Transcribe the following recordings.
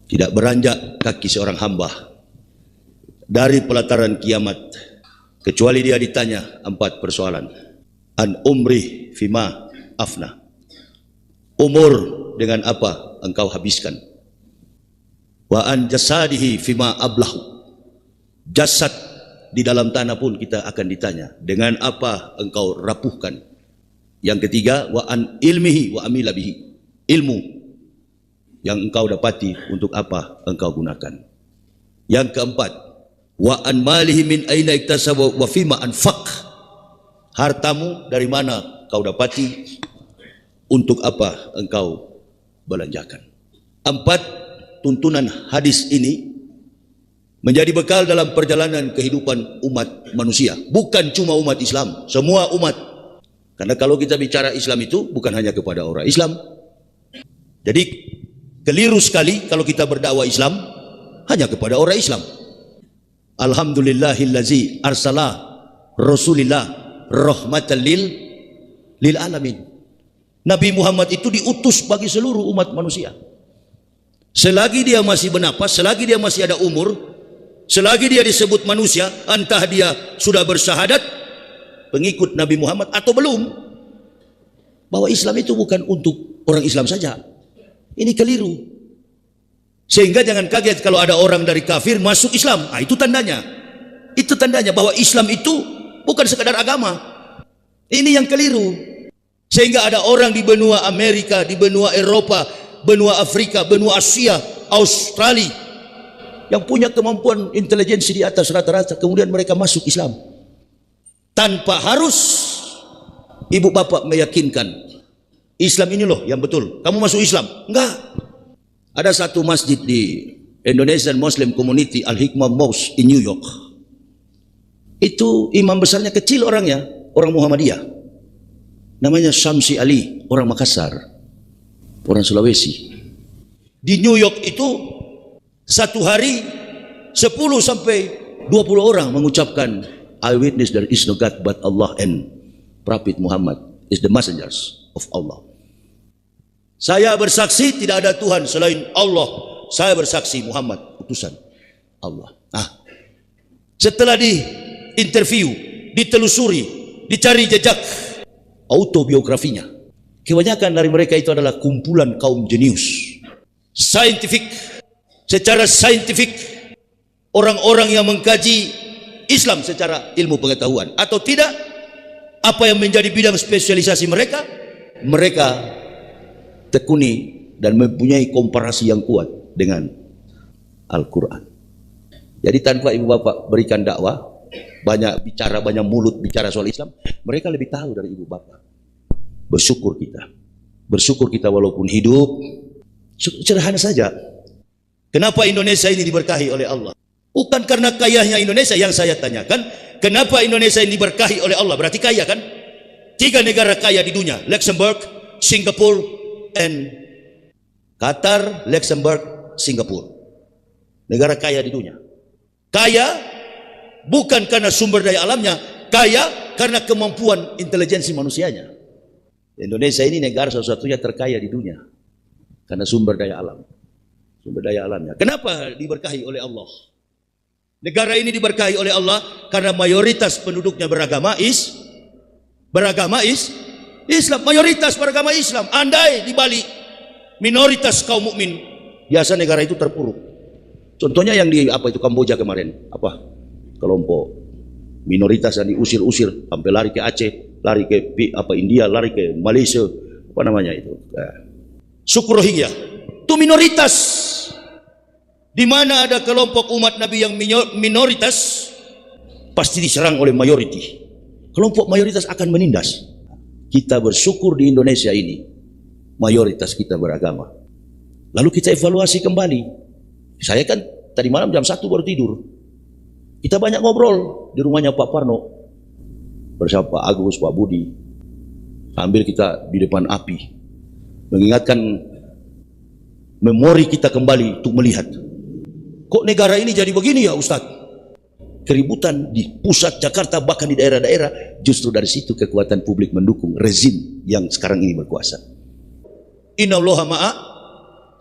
Tidak beranjak kaki seorang hamba dari pelataran kiamat kecuali dia ditanya 4 persoalan. An umri fima afna. Umur dengan apa engkau habiskan. Wa an jasadihi fima ablahu. Jasad di dalam tanah pun kita akan ditanya, dengan apa engkau rapuhkan. Yang ketiga, wa an ilmihi wa amila bihi. Ilmu yang engkau dapati untuk apa engkau gunakan. Yang keempat, wa an malihi min aina iktasaba wa fima anfaq. Hartamu dari mana kau dapati, untuk apa engkau belanjakan. 4 tuntunan hadis ini menjadi bekal dalam perjalanan kehidupan umat manusia. Bukan cuma umat Islam, semua umat. Karena kalau kita bicara Islam itu bukan hanya kepada orang Islam. Jadi keliru sekali kalau kita berdakwah Islam hanya kepada orang Islam. Alhamdulillahillazi arsala Rasulillah rahmatan lil alamin. Nabi Muhammad itu diutus bagi seluruh umat manusia. Selagi dia masih bernapas, selagi dia masih ada umur, selagi dia disebut manusia, entah dia sudah bersyahadat pengikut Nabi Muhammad atau belum, bahwa Islam itu bukan untuk orang Islam saja. Ini keliru. Sehingga jangan kaget kalau ada orang dari kafir masuk Islam. Itu tandanya. Itu tandanya bahwa Islam itu bukan sekadar agama. Ini yang keliru. Sehingga ada orang di benua Amerika, di benua Eropa, benua Afrika, benua Asia, Australia, yang punya kemampuan intelijensi di atas rata-rata, kemudian mereka masuk Islam. Tanpa harus ibu bapak meyakinkan, Islam ini loh yang betul, kamu masuk Islam. Enggak. Ada satu masjid di Indonesian Muslim Community, Al-Hikmah Mosque in New York. Itu imam besarnya kecil orangnya, orang Muhammadiyah. Namanya Syamsi Ali, orang Makassar, orang Sulawesi. Di New York itu satu hari 10 sampai 20 orang mengucapkan, I witness there is no God but Allah and Prophet Muhammad is the messengers of Allah. Saya bersaksi tidak ada Tuhan selain Allah. Saya bersaksi Muhammad utusan Allah. Setelah diinterview, ditelusuri, dicari jejak autobiografinya, kebanyakan dari mereka itu adalah kumpulan kaum jenius, saintifik, secara saintifik, orang-orang yang mengkaji Islam secara ilmu pengetahuan atau tidak, apa yang menjadi bidang spesialisasi mereka, mereka tekuni dan mempunyai komparasi yang kuat dengan Al-Quran. Jadi tanpa ibu bapak berikan dakwah, banyak bicara, banyak mulut bicara soal Islam, mereka lebih tahu dari ibu bapak. Bersyukur kita walaupun hidup sederhana saja. Kenapa Indonesia ini diberkahi oleh Allah? Bukan karena kayanya Indonesia. Yang saya tanyakan, kenapa Indonesia ini diberkahi oleh Allah? Berarti kaya kan? 3 negara kaya di dunia, Luxembourg, Singapura, and Qatar. Luxembourg, Singapura, negara kaya di dunia. Kaya bukan karena sumber daya alamnya, kaya karena kemampuan intelijensi manusianya. Indonesia ini negara satu-satunya terkaya di dunia karena sumber daya alam. Sumber daya alamnya. Kenapa diberkahi oleh Allah? Negara ini diberkahi oleh Allah karena mayoritas penduduknya beragama Islam. Mayoritas beragama Islam. Andai di Bali minoritas kaum mukmin, biasa negara itu terpuruk. Contohnya yang di Kamboja kemarin, kelompok minoritas yang diusir-usir sampai lari ke Aceh, lari ke India, lari ke Malaysia, suku Rohingya. Itu minoritas. Di mana ada kelompok umat Nabi yang minoritas, pasti diserang oleh mayoriti. Kelompok mayoritas akan menindas. Kita bersyukur di Indonesia ini, mayoritas kita beragama. Lalu kita evaluasi kembali. Saya kan tadi malam jam 1 baru tidur. Kita banyak ngobrol di rumahnya Pak Parno bersama Pak Agus, Pak Budi, sambil kita di depan api mengingatkan memori kita kembali untuk melihat, kok negara ini jadi begini ya Ustadz? Keributan di pusat Jakarta, bahkan di daerah-daerah. Justru dari situ kekuatan publik mendukung rezim yang sekarang ini berkuasa. Innallaha ma'a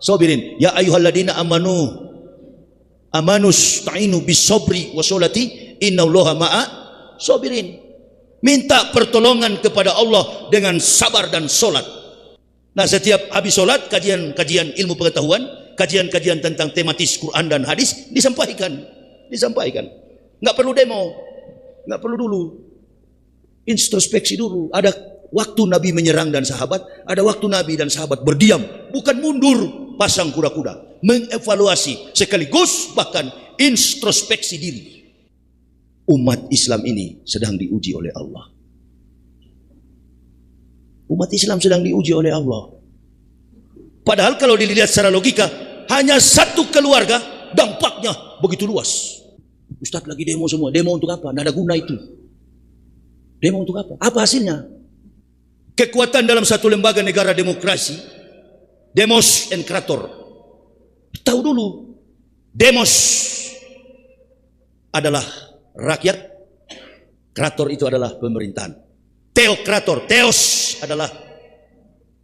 sabirin. Ya ayyuhalladzina amanus ta'inu bis-sabri washolati innallaha ma'a sabirin. Minta pertolongan kepada Allah dengan sabar dan solat. Nah, setiap habis solat, kajian ilmu pengetahuan, kajian tentang tematis Quran dan hadis disampaikan. Nggak perlu demo, nggak perlu dulu introspeksi dulu. Ada waktu Nabi menyerang dan sahabat, ada waktu Nabi dan sahabat berdiam, bukan mundur pasang kuda-kuda, mengevaluasi sekaligus bahkan introspeksi diri. Umat Islam ini sedang diuji oleh Allah. Umat Islam sedang diuji oleh Allah. Padahal kalau dilihat secara logika, hanya satu keluarga dampaknya begitu luas. Ustadz lagi demo semua, demo untuk apa? Nggak ada guna itu. Demo untuk apa? Apa hasilnya? Kekuatan dalam satu lembaga negara demokrasi, demos and krator. Tahu dulu, demos adalah rakyat, krator itu adalah pemerintahan. Teokrator, teos adalah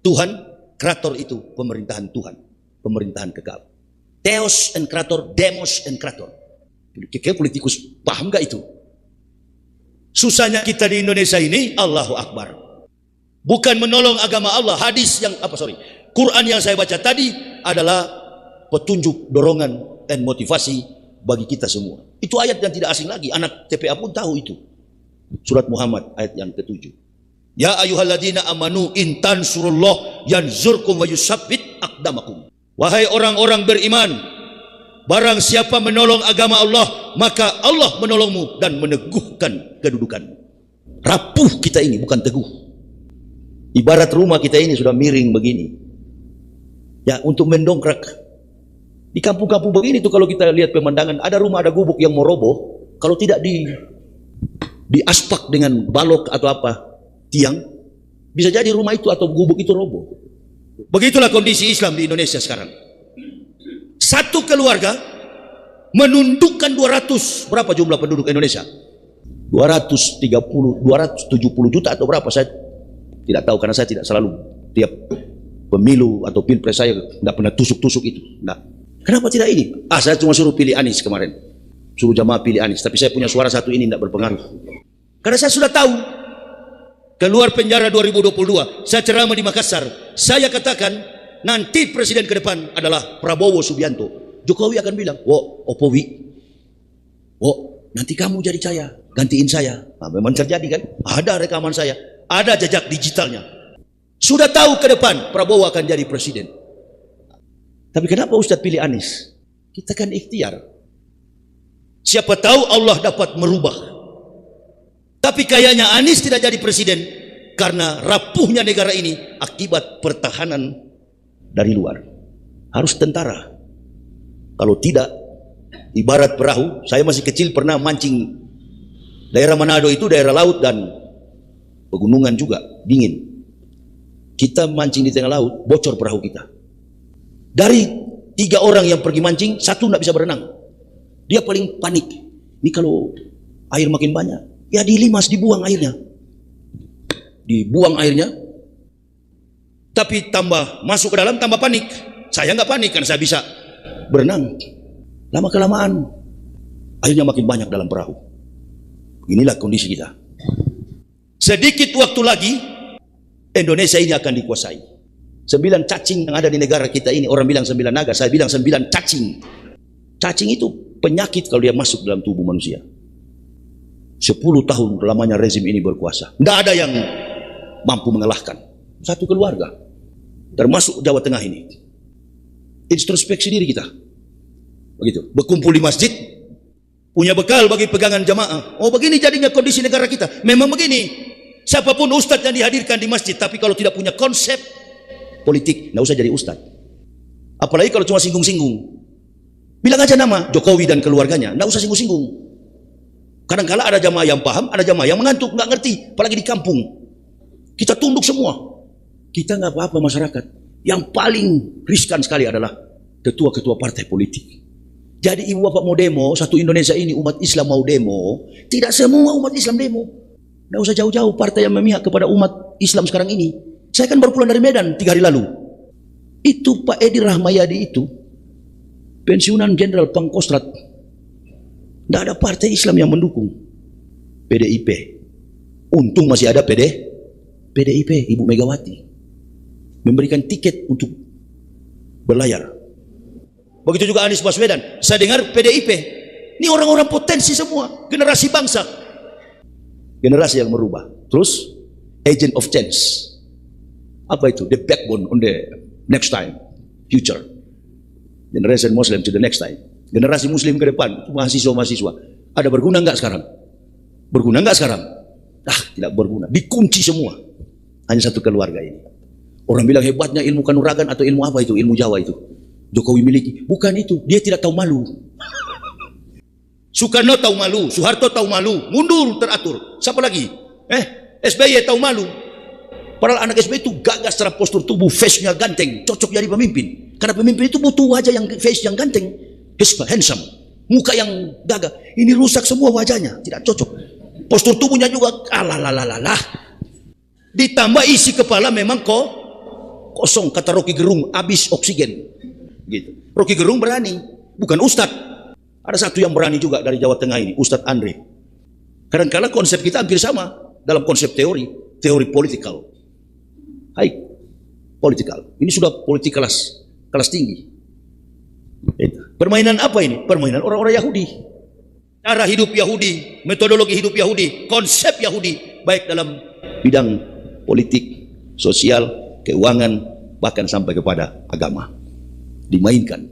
Tuhan, krator itu pemerintahan Tuhan, pemerintahan kekal. Teos and krator, demos and krator. Kira politikus paham gak itu? Susahnya kita di Indonesia ini, Allahu Akbar. Bukan menolong agama Allah. Quran yang saya baca tadi adalah petunjuk, dorongan, dan motivasi bagi kita semua. Itu ayat yang tidak asing lagi. Anak TPA pun tahu itu. Surat Muhammad ayat yang ke-7. Ya ayyuhalladzina amanu in tansurullah yanzurkum wa yusabbit aqdamakum. Wahai orang-orang beriman, barang siapa menolong agama Allah, maka Allah menolongmu dan meneguhkan kedudukan. Rapuh kita ini, bukan teguh. Ibarat rumah kita ini sudah miring begini. Ya, untuk mendongkrak. Di kampung-kampung begini tuh kalau kita lihat pemandangan, ada rumah, ada gubuk yang mau roboh, kalau tidak diaspak dengan balok atau apa, tiang, bisa jadi rumah itu atau gubuk itu roboh. Begitulah kondisi Islam di Indonesia sekarang. Satu keluarga menundukkan 200, berapa jumlah penduduk Indonesia? 270 juta atau berapa, saya tidak tahu karena saya tidak selalu tiap pemilu atau pilpres saya tidak pernah tusuk-tusuk itu. Nah, kenapa tidak ini? Saya cuma suruh pilih Anies kemarin, suruh jamaah pilih Anies, tapi saya punya suara satu ini tidak berpengaruh. Karena saya sudah tahu, keluar penjara 2022, saya ceramah di Makassar, saya katakan nanti presiden ke depan adalah Prabowo Subianto. Jokowi akan bilang, Opowi, nanti kamu jadi saya, gantiin saya. Nah, memang terjadi kan? Ada rekaman saya, ada jejak digitalnya. Sudah tahu ke depan Prabowo akan jadi presiden. Tapi kenapa Ustadz pilih Anies? Kita kan ikhtiar. Siapa tahu Allah dapat merubah. Tapi kayaknya Anies tidak jadi presiden karena rapuhnya negara ini akibat pertahanan dari luar. Harus tentara. Kalau tidak, ibarat perahu. Saya masih kecil pernah mancing. Daerah Manado itu daerah laut dan pegunungan juga, dingin. Kita mancing di tengah laut, bocor perahu kita. Dari 3 orang yang pergi mancing, 1 tidak bisa berenang. Dia paling panik. Ini kalau air makin banyak, ya dilimas, dibuang airnya. Dibuang airnya. Tapi tambah masuk ke dalam, tambah panik. Saya nggak panik, karena saya bisa berenang. Lama-kelamaan, airnya makin banyak dalam perahu. Inilah kondisi kita. Sedikit waktu lagi, Indonesia ini akan dikuasai. 9 cacing yang ada di negara kita ini, orang bilang 9 naga, saya bilang 9 cacing. Cacing itu penyakit kalau dia masuk dalam tubuh manusia. 10 tahun lamanya rezim ini berkuasa. Tidak ada yang mampu mengalahkan. Satu keluarga, termasuk Jawa Tengah ini. Introspeksi diri kita. Begitu. Berkumpul di masjid, punya bekal bagi pegangan jamaah. Begini jadinya kondisi negara kita. Memang begini. Siapapun ustadz yang dihadirkan di masjid, tapi kalau tidak punya konsep politik, tidak usah jadi ustadz. Apalagi kalau cuma singgung-singgung. Bilang aja nama Jokowi dan keluarganya, tidak usah singgung-singgung. Kadang-kala ada jamaah yang paham, ada jamaah yang mengantuk, nggak ngerti, apalagi di kampung. Kita tunduk semua. Kita nggak apa-apa masyarakat. Yang paling riskan sekali adalah ketua-ketua partai politik. Jadi ibu bapak mau demo, satu Indonesia ini umat Islam mau demo, tidak semua umat Islam demo. Tidak usah jauh-jauh partai yang memihak kepada umat Islam sekarang ini. Saya kan baru pulang dari Medan 3 hari lalu. Itu Pak Edi Rahmayadi itu pensiunan Jenderal Pangkostrat. Tidak ada partai Islam yang mendukung. PDIP. Untung masih ada PDIP, Ibu Megawati. Memberikan tiket untuk berlayar. Begitu juga Anies Baswedan. Saya dengar PDIP. Ini orang-orang potensi semua. Generasi bangsa. Generasi yang merubah. Terus, agent of change. Apa itu? The backbone on the next time. Future. Generation Muslim to the next time. Generasi Muslim ke depan. Mahasiswa-mahasiswa. Ada berguna enggak sekarang? Berguna enggak sekarang? Tidak berguna. Dikunci semua. Hanya satu keluarga ini. Orang bilang hebatnya ilmu kanuragan atau ilmu apa itu? Ilmu Jawa itu. Jokowi miliki. Bukan itu. Dia tidak tahu malu. Soekarno tahu malu. Soeharto tahu malu. Mundur teratur. Siapa lagi? SBY tahu malu. Padahal anak SBY itu gagah secara postur tubuh. Face-nya ganteng. Cocok jadi pemimpin. Karena pemimpin itu butuh wajah yang face yang ganteng. Handsome. Muka yang gagah. Ini rusak semua wajahnya. Tidak cocok. Postur tubuhnya juga ditambah isi kepala memang kosong, kata Rocky Gerung, habis oksigen. Gitu. Rocky Gerung berani, bukan Ustadz. Ada satu yang berani juga dari Jawa Tengah ini, Ustadz Andre. Kadang-kadang konsep kita hampir sama dalam konsep teori politikal. Politikal. Ini sudah politik kelas tinggi. Permainan apa ini? Permainan orang-orang Yahudi. Cara hidup Yahudi, metodologi hidup Yahudi, konsep Yahudi, baik dalam bidang politik, sosial, keuangan, bahkan sampai kepada agama. Dimainkan.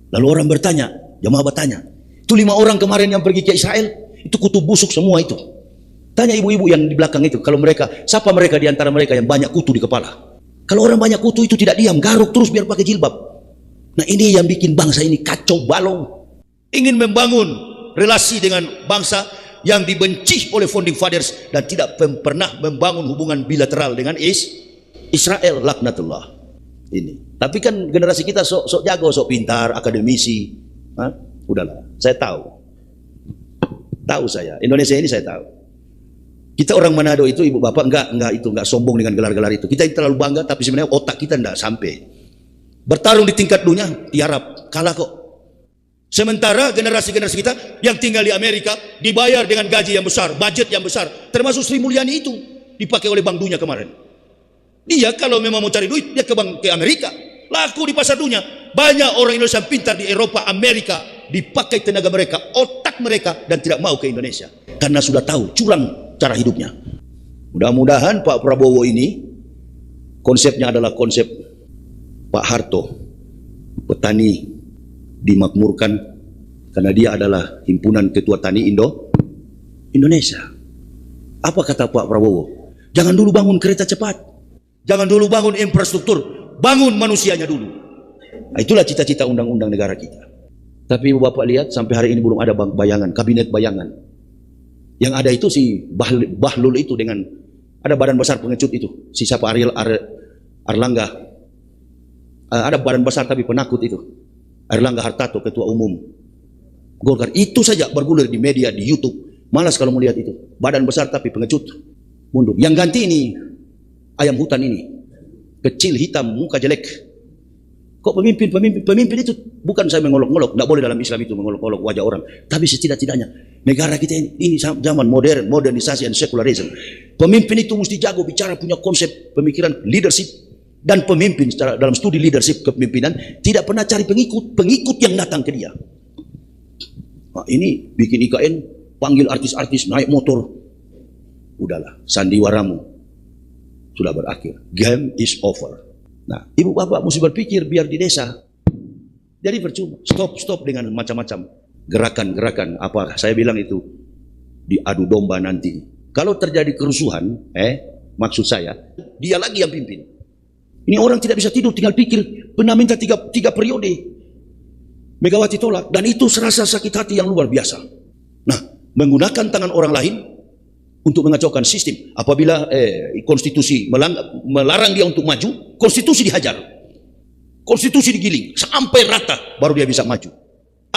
Lalu orang bertanya, jamaah bertanya, itu 5 orang kemarin yang pergi ke Israel, itu kutu busuk semua itu. Tanya ibu-ibu yang di belakang itu, kalau mereka, siapa mereka di antara mereka yang banyak kutu di kepala? Kalau orang banyak kutu itu tidak diam, garuk terus biar pakai jilbab. Nah ini yang bikin bangsa ini kacau balau. Ingin membangun relasi dengan bangsa yang dibenci oleh founding fathers dan tidak pernah membangun hubungan bilateral dengan Israel, laknatullah. Ini. Tapi kan generasi kita sok jago, sok pintar, akademisi. Udahlah, saya tahu. Tahu saya, Indonesia ini saya tahu. Kita orang Manado itu, ibu bapak enggak sombong dengan gelar-gelar itu. Kita terlalu bangga, tapi sebenarnya otak kita enggak sampai. Bertarung di tingkat dunia, tiarap, kalah kok. Sementara generasi-generasi kita yang tinggal di Amerika dibayar dengan gaji yang besar, budget yang besar, termasuk Sri Mulyani itu dipakai oleh Bank Dunia kemarin. Dia kalau memang mau cari duit, dia ke Amerika, laku di pasar dunia. Banyak orang Indonesia pintar di Eropa, Amerika, dipakai tenaga mereka, otak mereka, dan tidak mau ke Indonesia karena sudah tahu curang cara hidupnya. Mudah-mudahan Pak Prabowo ini konsepnya adalah konsep Pak Harto, petani dimakmurkan karena dia adalah himpunan ketua tani Indonesia. Apa kata Pak Prabowo? Jangan dulu bangun kereta cepat, jangan dulu bangun infrastruktur, bangun manusianya dulu. Nah, itulah cita-cita undang-undang negara kita. Tapi Bapak lihat sampai hari ini belum ada bayangan, kabinet bayangan. Yang ada itu si Bahlul itu dengan ada badan besar pengecut itu, si siapa Arlangga. Ada badan besar tapi penakut itu. Erlangga Hartarto, ketua umum Golkar. Itu saja bergulir di media, di YouTube. Malas kalau melihat itu. Badan besar tapi pengecut. Mundur. Yang ganti ini ayam hutan ini. Kecil, hitam, muka jelek. Kok pemimpin itu bukan saya mengolok-olok. Tidak boleh dalam Islam itu mengolok-olok wajah orang. Tapi setidak-tidaknya negara kita ini zaman modern, modernisasi and secularism. Pemimpin itu mesti jago bicara, punya konsep pemikiran leadership. Dan pemimpin dalam studi leadership kepemimpinan tidak pernah cari pengikut yang datang ke dia. Nah, ini bikin IKN panggil artis-artis naik motor. Udahlah, sandiwaramu sudah berakhir. Game is over. Nah, ibu bapak mesti berpikir biar di desa. Jadi percuma. Stop dengan macam-macam gerakan-gerakan apa saya bilang itu diadu domba nanti. Kalau terjadi kerusuhan, maksud saya dia lagi yang pimpin. Ini orang tidak bisa tidur, tinggal pikir. Pernah minta tiga periode. Megawati tolak. Dan itu serasa sakit hati yang luar biasa. Nah, menggunakan tangan orang lain untuk mengacaukan sistem. Apabila konstitusi melarang dia untuk maju, konstitusi dihajar. Konstitusi digiling. Sampai rata, baru dia bisa maju.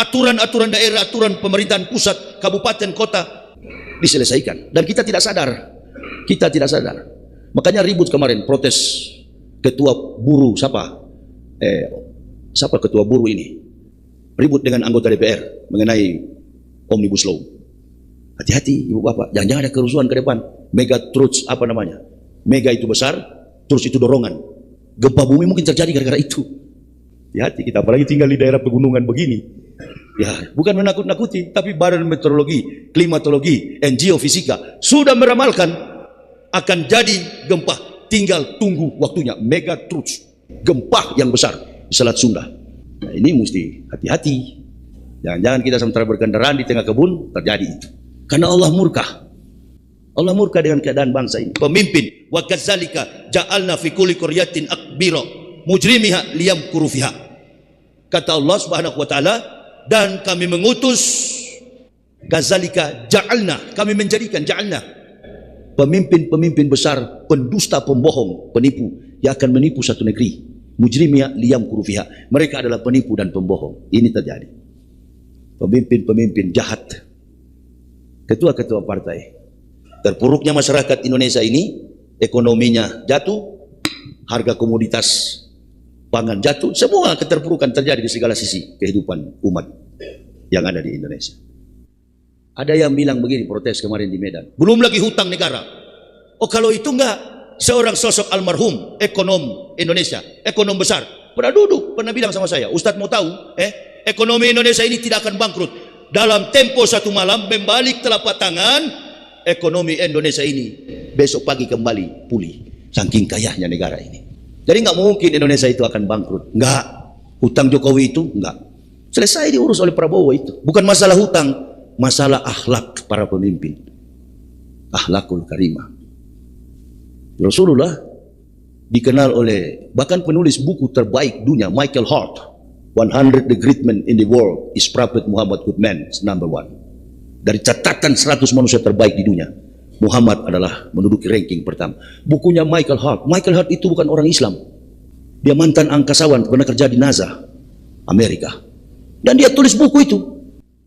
Aturan-aturan daerah, aturan pemerintahan pusat, kabupaten, kota, diselesaikan. Dan kita tidak sadar. Kita tidak sadar. Makanya ribut kemarin, protes ketua buruh siapa? siapa ketua buruh ini ribut dengan anggota DPR mengenai Omnibus Law. Hati-hati ibu bapak, jangan-jangan ada kerusuhan ke depan. Mega truths apa namanya? Mega itu besar, terus itu dorongan. Gempa bumi mungkin terjadi gara-gara itu. Hati-hati kita, apalagi tinggal di daerah pegunungan begini. Ya, bukan menakut-nakuti, tapi Badan Meteorologi, Klimatologi, and Geofisika sudah meramalkan akan jadi gempa. Tinggal tunggu waktunya. Mega truths, gempa yang besar di Selat Sunda. Nah, ini mesti hati-hati. Jangan-jangan kita sementara berkendaraan di tengah kebun terjadi itu. Karena Allah murka. Allah murka dengan keadaan bangsa ini. Pemimpin, wa kadzalika ja'alna fi kulli qaryatin akbira mujrimiha liyamkuru fiha. Kata Allah Subhanahu wa taala, dan kami mengutus, kadzalika ja'alna, kami menjadikan, ja'alna pemimpin-pemimpin besar, pendusta, pembohong, penipu yang akan menipu satu negeri. Mujrimiha liyamkuru fiha. Mereka adalah penipu dan pembohong. Ini terjadi. Pemimpin-pemimpin jahat, ketua-ketua partai. Terpuruknya masyarakat Indonesia ini, ekonominya jatuh, harga komoditas pangan jatuh, semua keterpurukan terjadi di segala sisi kehidupan umat yang ada di Indonesia. Ada yang bilang begini, protes kemarin di Medan, belum lagi hutang negara. Oh kalau itu enggak, seorang sosok almarhum ekonom Indonesia, ekonom besar, pernah bilang sama saya, Ustadz mau tahu, ekonomi Indonesia ini tidak akan bangkrut. Dalam tempo satu malam membalik telapak tangan, ekonomi Indonesia ini besok pagi kembali pulih. Saking kayanya negara ini. Jadi nggak mungkin Indonesia itu akan bangkrut. Nggak. Hutang Jokowi itu nggak. Selesai diurus oleh Prabowo itu. Bukan masalah hutang, masalah akhlak para pemimpin. Akhlakul karimah. Rasulullah dikenal oleh bahkan penulis buku terbaik dunia, Michael Hart. 100 the great men in the world is Prophet Muhammad good man, number 1. Dari catatan 100 manusia terbaik di dunia, Muhammad adalah menduduki ranking pertama. Bukunya Michael Hart. Michael Hart itu bukan orang Islam. Dia mantan angkasawan, pernah kerja di NASA, Amerika. Dan dia tulis buku itu.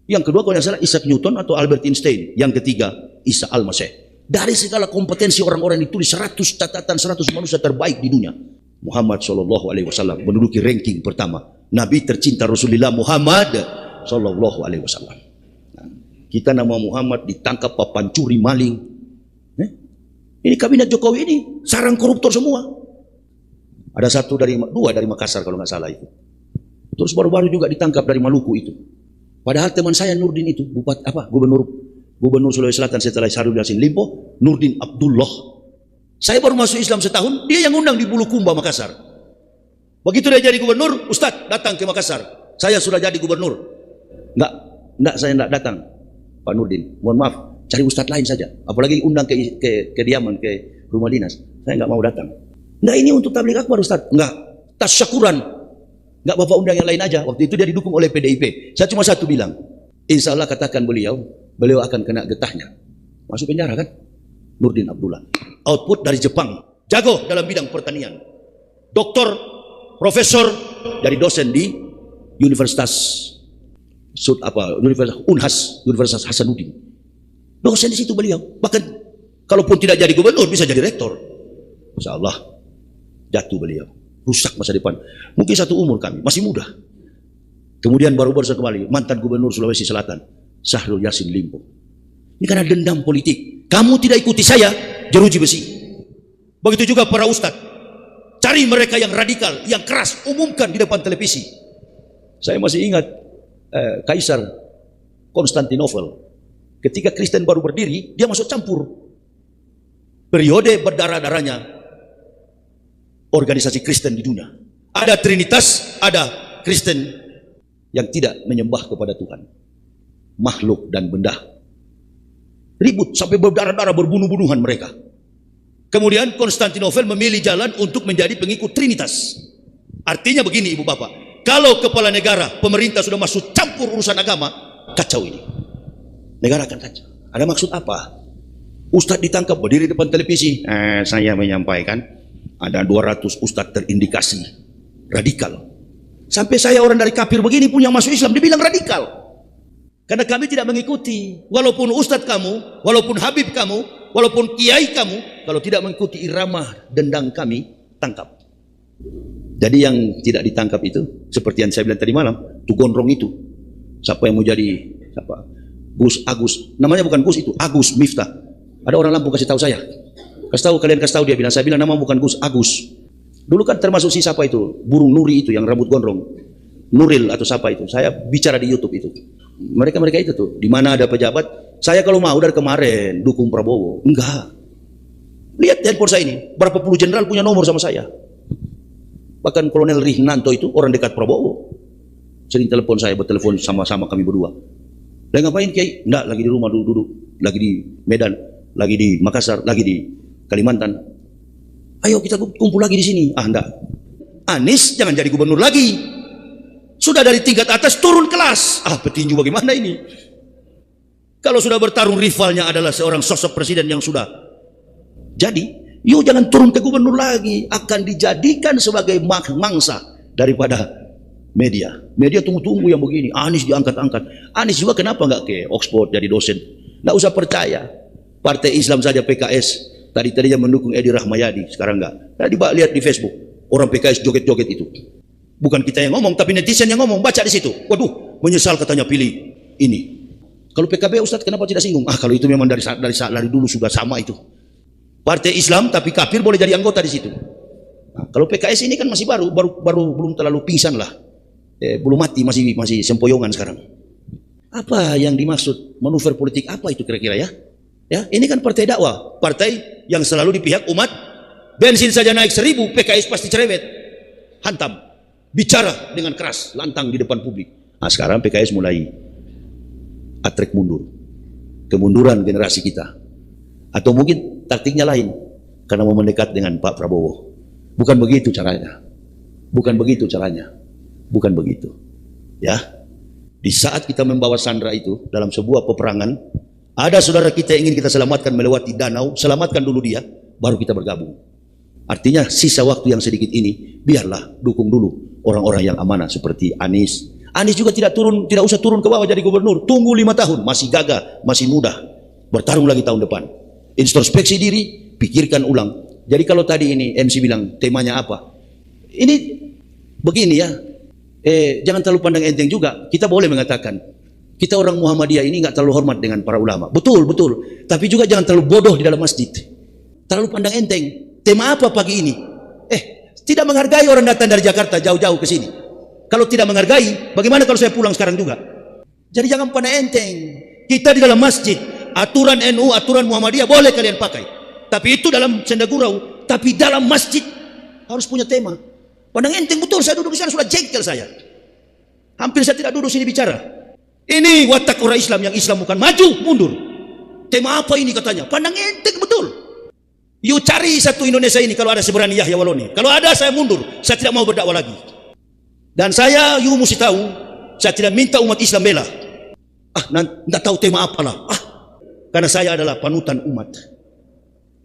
Yang kedua kalau yang salah Isaac Newton atau Albert Einstein. Yang ketiga Isa Al-Masih. Dari segala kompetensi orang-orang ditulis 100 catatan 100 manusia terbaik di dunia. Muhammad SAW menduduki ranking pertama. Nabi tercinta Rasulullah Muhammad SAW. Kita nama Muhammad ditangkap pancuri maling. Ini kabinet Jokowi ini sarang koruptor semua. Ada dua dari Makassar kalau nggak salah itu. Terus baru-baru juga ditangkap dari Maluku itu. Padahal teman saya Nurdin itu Gubernur Sulawesi Selatan setelah Syahrul Yassin Limpo, Nurdin Abdullah. Saya baru masuk Islam setahun, dia yang undang di Bulukumba Makassar. Begitu dia jadi gubernur, Ustadz datang ke Makassar. Saya sudah jadi gubernur. Enggak, saya enggak datang. Pak Nurdin, mohon maaf, cari Ustadz lain saja. Apalagi undang ke kediaman, ke rumah dinas. Saya enggak mau datang. Enggak, ini untuk tabligh akbar Ustadz. Enggak, tasyakuran. Enggak Bapak undang yang lain aja. Waktu itu dia didukung oleh PDIP. Saya cuma satu bilang, insya Allah katakan beliau akan kena getahnya. Masuk penjara kan? Nurdin Abdullah. Output dari Jepang. Jago dalam bidang pertanian. Doktor, profesor, dari dosen di Universitas Universitas Hasanuddin. Dosen di situ beliau. Bahkan kalaupun tidak jadi gubernur bisa jadi rektor. Insya Allah jatuh beliau. Rusak masa depan. Mungkin satu umur kami, masih muda. Kemudian baru kembali mantan gubernur Sulawesi Selatan, Syahrul Yassin Limpo. Ini karena dendam politik. Kamu tidak ikuti saya, jeruji besi. Begitu juga para ustadz. Cari mereka yang radikal, yang keras, umumkan di depan televisi. Saya masih ingat Kaisar Konstantinopel. Ketika Kristen baru berdiri, dia masuk campur. Periode berdarah-darahnya organisasi Kristen di dunia. Ada Trinitas, ada Kristen yang tidak menyembah kepada Tuhan. Makhluk dan benda. Ribut sampai berdarah-darah, berbunuh-bunuhan mereka. Kemudian Konstantinopel memilih jalan untuk menjadi pengikut Trinitas. Artinya begini ibu bapak, kalau kepala negara, pemerintah sudah masuk campur urusan agama, kacau ini. Negara akan kacau. Ada maksud apa? Ustadz ditangkap berdiri depan televisi. Saya menyampaikan ada 200 ustadz terindikasi radikal. Sampai saya orang dari kafir begini pun yang masuk Islam dibilang radikal. Karena kami tidak mengikuti. Walaupun ustadz kamu, walaupun habib kamu, walaupun kiai kamu, kalau tidak mengikuti irama dendang kami, tangkap. Jadi yang tidak ditangkap itu, seperti yang saya bilang tadi malam, itu gondrong itu. Siapa yang mau jadi, siapa? Gus Agus, namanya bukan Gus itu, Agus Miftah. Ada orang Lampung kasih tahu saya. Kasih tahu, dia bilang, saya bilang nama bukan Gus, Agus. Dulu kan termasuk si siapa itu, burung nuri itu yang rambut gondrong. Nuril atau siapa itu. Saya bicara di YouTube itu. Mereka itu tuh, di mana ada pejabat, saya kalau mau dari kemarin dukung Prabowo. Enggak. Lihat handphone saya ini, berapa puluh jenderal punya nomor sama saya. Bahkan Kolonel Rihnanto itu orang dekat Prabowo. Sering telepon saya, bertelepon sama-sama kami berdua. Dan ngapain Kiai? Enggak, lagi di rumah duduk, lagi di Medan, lagi di Makassar, lagi di Kalimantan. Ayo kita kumpul lagi di sini. Ah, enggak. Anies jangan jadi gubernur lagi. Sudah dari tingkat atas turun kelas. Ah, petinju bagaimana ini? Kalau sudah bertarung rivalnya adalah seorang sosok presiden yang sudah jadi, yuk jangan turun ke gubernur lagi. Akan dijadikan sebagai mangsa daripada media. Media tunggu-tunggu yang begini. Anies diangkat-angkat. Anies juga kenapa nggak ke Oxford jadi dosen? Nggak usah percaya. Partai Islam saja PKS. Tadinya mendukung Edi Rahmayadi. Sekarang nggak. Tadi lihat di Facebook. Orang PKS joget-joget itu. Bukan kita yang ngomong, tapi netizen yang ngomong. Baca di situ. Waduh, menyesal katanya pilih ini. Kalau PKB Ustadz kenapa tidak singgung? Ah, kalau itu memang dari dulu sudah sama itu. Partai Islam tapi kafir boleh jadi anggota di situ. Nah, kalau PKS ini kan masih baru belum terlalu pingsan lah. Belum mati, masih sempoyongan sekarang. Apa yang dimaksud manuver politik apa itu kira-kira ya? Ya, ini kan partai dakwah, partai yang selalu di pihak umat. Bensin saja naik 1000, PKS pasti cerewet. Hantam, bicara dengan keras, lantang di depan publik. Nah, sekarang PKS mulai atrek mundur. Kemunduran generasi kita. Atau mungkin taktiknya lain karena mau mendekat dengan Pak Prabowo. Bukan begitu caranya. Bukan begitu caranya. Bukan begitu. Ya. Di saat kita membawa Sandra itu dalam sebuah peperangan, ada saudara kita yang ingin kita selamatkan melewati danau, selamatkan dulu dia, baru kita bergabung. Artinya sisa waktu yang sedikit ini biarlah dukung dulu orang-orang yang amanah seperti Anies. Anies juga tidak usah turun ke bawah jadi gubernur. Tunggu 5 tahun, masih gagah, masih muda. Bertarung lagi tahun depan. Introspeksi diri, pikirkan ulang. Jadi kalau tadi ini MC bilang temanya apa? Ini begini ya. Jangan terlalu pandang enteng juga. Kita boleh mengatakan kita orang Muhammadiyah ini nggak terlalu hormat dengan para ulama. Betul. Tapi juga jangan terlalu bodoh di dalam masjid. Terlalu pandang enteng. Tema apa pagi ini? Tidak menghargai orang datang dari Jakarta jauh-jauh ke sini. Kalau tidak menghargai, bagaimana kalau saya pulang sekarang juga? Jadi jangan pandang enteng. Kita di dalam masjid, aturan NU, aturan Muhammadiyah boleh kalian pakai. Tapi itu dalam sendagurau. Tapi dalam masjid harus punya tema. Pandang enteng betul, saya duduk di sana sudah jengkel saya. Hampir saya tidak duduk sini bicara. Ini watak orang Islam yang Islam bukan maju, mundur. Tema apa ini katanya? Pandang enteng betul. Yuk cari satu Indonesia ini kalau ada seberani Yahya Waloni. Kalau ada saya mundur, saya tidak mau berdakwah lagi. Dan saya, you mesti tahu, saya tidak minta umat Islam bela. Nggak tahu tema apalah. Karena saya adalah panutan umat.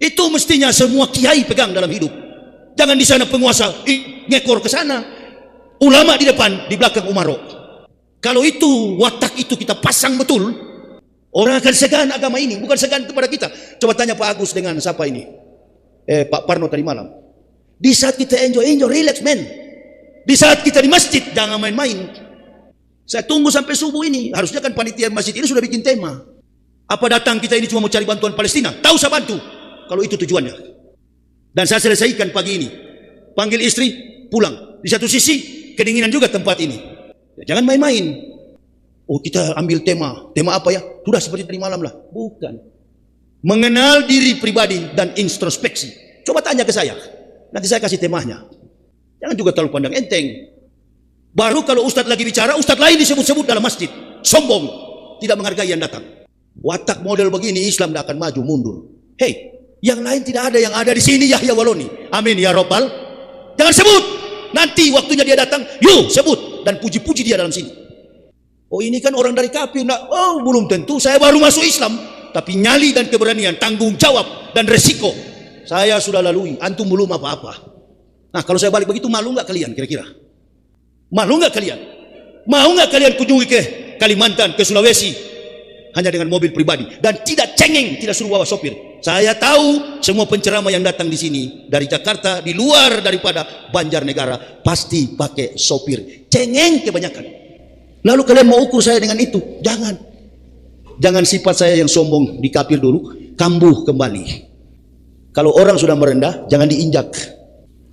Itu mestinya semua kiai pegang dalam hidup. Jangan di sana penguasa ngekor ke sana. Ulama di depan, di belakang Umaro. Kalau itu watak itu kita pasang betul, orang akan segan agama ini, bukan segan kepada kita. Coba tanya Pak Agus dengan siapa ini? Pak Parno tadi malam. Di saat kita enjoy, relax men. Di saat kita di masjid, jangan main-main. Saya tunggu sampai subuh ini. Harusnya kan panitia masjid ini sudah bikin tema. Apa datang kita ini cuma mau cari bantuan Palestina? Tahu saya bantu. Kalau itu tujuannya. Dan saya selesaikan pagi ini. Panggil istri, pulang. Di satu sisi, kedinginan juga tempat ini. Ya, jangan main-main. Oh, kita ambil tema. Tema apa ya? Sudah seperti tadi malam lah. Bukan. Mengenal diri pribadi dan introspeksi. Coba tanya ke saya. Nanti saya kasih temanya. Jangan juga terlalu pandang enteng. Baru kalau ustadz lagi bicara, ustadz lain disebut-sebut dalam masjid. Sombong. Tidak menghargai yang datang. Watak model begini Islam tidak akan maju mundur. Hei, yang lain tidak ada, yang ada di sini Yahya Waloni. Amin ya Rabbal. Jangan sebut. Nanti waktunya dia datang, yuk sebut dan puji-puji dia dalam sini. Oh ini kan orang dari kafir. Oh belum tentu. Saya baru masuk Islam, tapi nyali dan keberanian, tanggung jawab dan resiko saya sudah lalui. Antum belum apa-apa. Nah kalau saya balik begitu, malu nggak kalian kira-kira? Malu nggak kalian? Mau nggak kalian kunjungi ke Kalimantan, ke Sulawesi, hanya dengan mobil pribadi dan tidak cengeng, tidak suruh bawa sopir. Saya tahu semua penceramah yang datang di sini dari Jakarta, di luar daripada Banjarnegara, pasti pakai sopir. Cengeng kebanyakan. Lalu kalian mau ukur saya dengan itu? Jangan sifat saya yang sombong di kafir dulu, kambuh kembali. Kalau orang sudah merendah, jangan diinjak.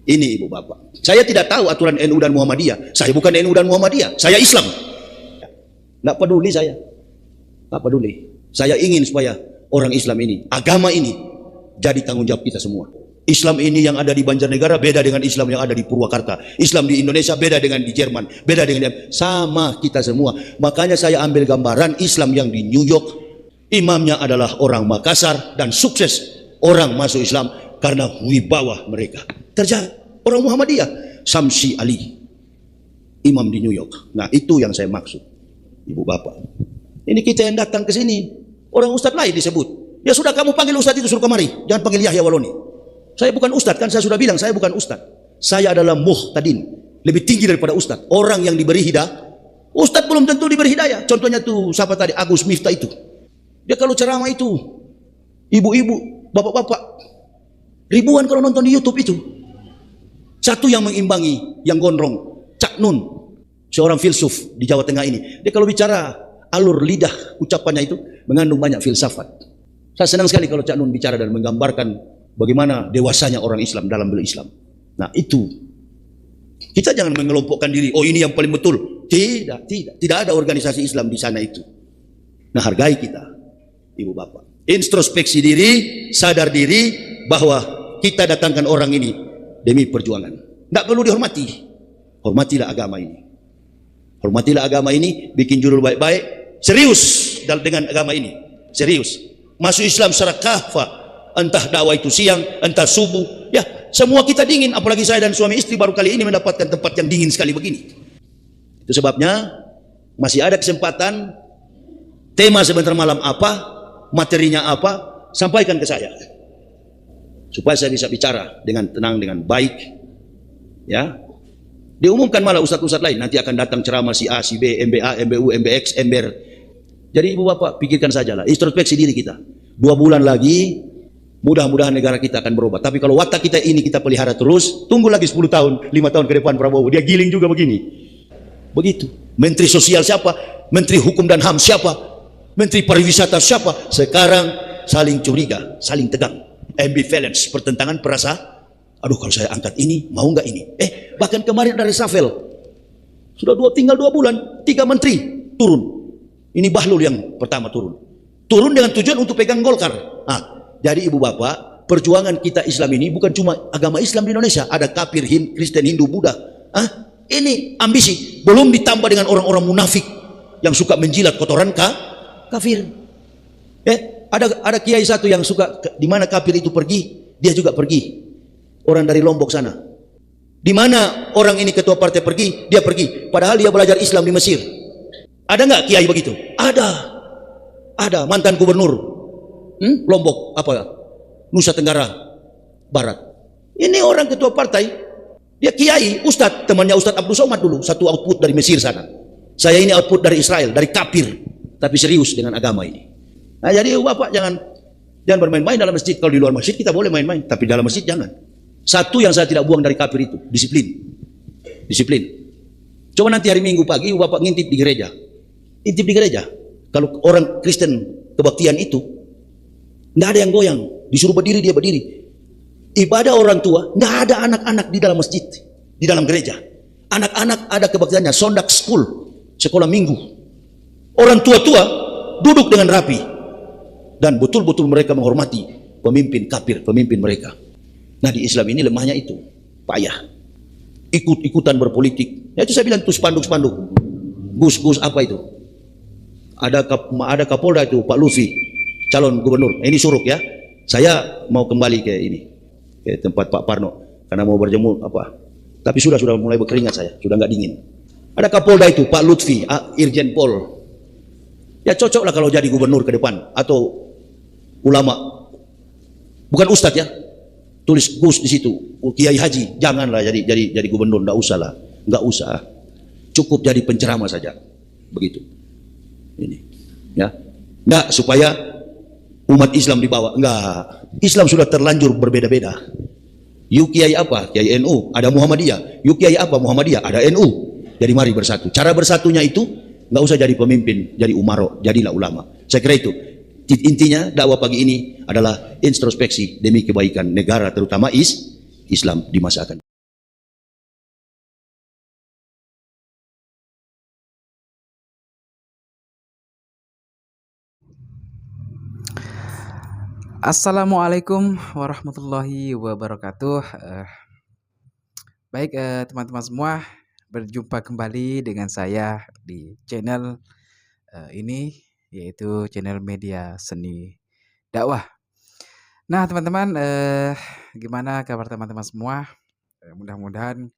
Ini ibu bapak. Saya tidak tahu aturan NU dan Muhammadiyah. Saya bukan NU dan Muhammadiyah. Saya Islam. Nggak peduli saya. Nggak peduli. Saya ingin supaya orang Islam ini, agama ini, jadi tanggung jawab kita semua. Islam ini yang ada di Banjarnegara beda dengan Islam yang ada di Purwakarta. Islam di Indonesia beda dengan di Jerman, beda dengan sama kita semua. Makanya saya ambil gambaran Islam yang di New York, imamnya adalah orang Makassar dan sukses orang masuk Islam karena wibawa mereka. Terjadi orang Muhammadiyah, Samsi Ali, imam di New York. Nah itu yang saya maksud, ibu bapak. Ini kita yang datang ke sini, orang ustadz lain disebut. Ya sudah, kamu panggil ustadz itu suruh kemari, jangan panggil Yahya Waloni. Saya bukan ustadz, kan saya sudah bilang saya bukan ustadz. Saya adalah muhtadin, lebih tinggi daripada ustadz. Orang yang diberi hidayah, ustadz belum tentu diberi hidayah. Contohnya tuh siapa tadi, Agus Miftah itu. Dia kalau ceramah itu, ibu-ibu, bapak-bapak, ribuan kalau nonton di YouTube itu. Satu yang mengimbangi, yang gondrong, Cak Nun, seorang filsuf di Jawa Tengah ini. Dia kalau bicara alur lidah ucapannya itu mengandung banyak filsafat. Saya senang sekali kalau Cak Nun bicara dan menggambarkan bagaimana dewasanya orang Islam dalam berislam. Nah itu, kita jangan mengelompokkan diri, oh ini yang paling betul. Tidak ada organisasi Islam di sana itu. Nah hargai kita, ibu bapak. Introspeksi diri, sadar diri bahwa kita datangkan orang ini demi perjuangan. Tidak perlu dihormati. Hormatilah agama ini. Hormatilah agama ini, bikin judul baik-baik. Serius dengan agama ini, serius. Masuk Islam secara kafah, entah dakwah itu siang, entah subuh. Ya, semua kita dingin, apalagi saya dan suami istri baru kali ini mendapatkan tempat yang dingin sekali begini. Itu sebabnya masih ada kesempatan. Tema sebentar malam apa, materinya apa, sampaikan ke saya, supaya saya bisa bicara dengan tenang, dengan baik. Ya, diumumkan malah ustadz-ustadz lain nanti akan datang ceramah si A, si B, MBA, MBU, MBX, MBR. Jadi ibu bapak pikirkan sajalah, introspeksi diri kita. 2 bulan lagi, mudah-mudahan negara kita akan berubah. Tapi kalau watak kita ini kita pelihara terus, tunggu lagi 10 tahun, 5 tahun ke depan Prabowo, dia giling juga begini. Begitu. Menteri Sosial siapa? Menteri Hukum dan HAM siapa? Menteri Pariwisata siapa? Sekarang saling curiga, saling tegang. Ambivalence, pertentangan perasa. Aduh kalau saya angkat ini, mau nggak ini? Bahkan kemarin dari reshuffle, sudah tinggal 2 bulan, 3 menteri turun. Ini Bahlul yang pertama turun. Turun dengan tujuan untuk pegang Golkar. Nah, jadi ibu bapak, perjuangan kita Islam ini bukan cuma agama Islam di Indonesia. Ada kafir, Kristen, Hindu, Buddha. Ini ambisi. Belum ditambah dengan orang-orang munafik yang suka menjilat kotoran kafir. Ada kiai satu yang suka, di mana kafir itu pergi, dia juga pergi. Orang dari Lombok sana. Di mana orang ini ketua partai pergi, dia pergi. Padahal dia belajar Islam di Mesir. Ada nggak kiai begitu? Ada mantan gubernur Lombok Nusa Tenggara Barat. Ini orang ketua partai, dia kiai, ustadz, temannya Ustadz Abdul Somad dulu, satu output dari Mesir sana. Saya ini output dari Israel, dari kafir, tapi serius dengan agama ini. Nah jadi bapak jangan bermain-main dalam masjid. Kalau di luar masjid kita boleh main-main, tapi dalam masjid jangan. Satu yang saya tidak buang dari kafir itu disiplin. Coba nanti hari Minggu pagi bapak ngintip di gereja. Intip di gereja. Kalau orang Kristen kebaktian itu, tidak ada yang goyang. Disuruh berdiri, dia berdiri. Ibadah orang tua, tidak ada anak-anak di dalam masjid, di dalam gereja. Anak-anak ada kebaktiannya, Sunday school, sekolah minggu. Orang tua-tua duduk dengan rapi. Dan betul-betul mereka menghormati pemimpin kafir, pemimpin mereka. Nah di Islam ini lemahnya itu, payah. Ikut-ikutan berpolitik. Ya itu saya bilang, itu spanduk-spanduk. Gus-gus apa itu? Ada Kapolda itu, Pak Lutfi, calon gubernur. Ini Suruk ya. Saya mau kembali ke ini, ke tempat Pak Parno, karena mau berjemur apa. Tapi sudah mulai berkeringat saya, sudah nggak dingin. Ada Kapolda itu, Pak Lutfi, Irjen Pol. Ya cocok lah kalau jadi gubernur ke depan atau ulama. Bukan ustadz ya. Tulis Gus di situ, Kiai Haji, janganlah jadi gubernur, nggak usah. Cukup jadi penceramah saja, begitu. Ini, ya. Enggak, supaya umat Islam dibawa. Enggak. Islam sudah terlanjur berbeda-beda. You kiai apa? Kiai NU. Ada Muhammadiyah. You kiai apa? Muhammadiyah. Ada NU. Jadi mari bersatu. Cara bersatunya itu nggak usah jadi pemimpin, jadi umaro, jadilah ulama. Saya kira itu. Intinya dakwah pagi ini adalah introspeksi demi kebaikan negara, terutama Islam di masa akan. Assalamualaikum warahmatullahi wabarakatuh. Baik teman-teman semua, berjumpa kembali dengan saya di channel ini, yaitu channel media seni dakwah. Nah teman-teman, gimana kabar teman-teman semua? Mudah-mudahan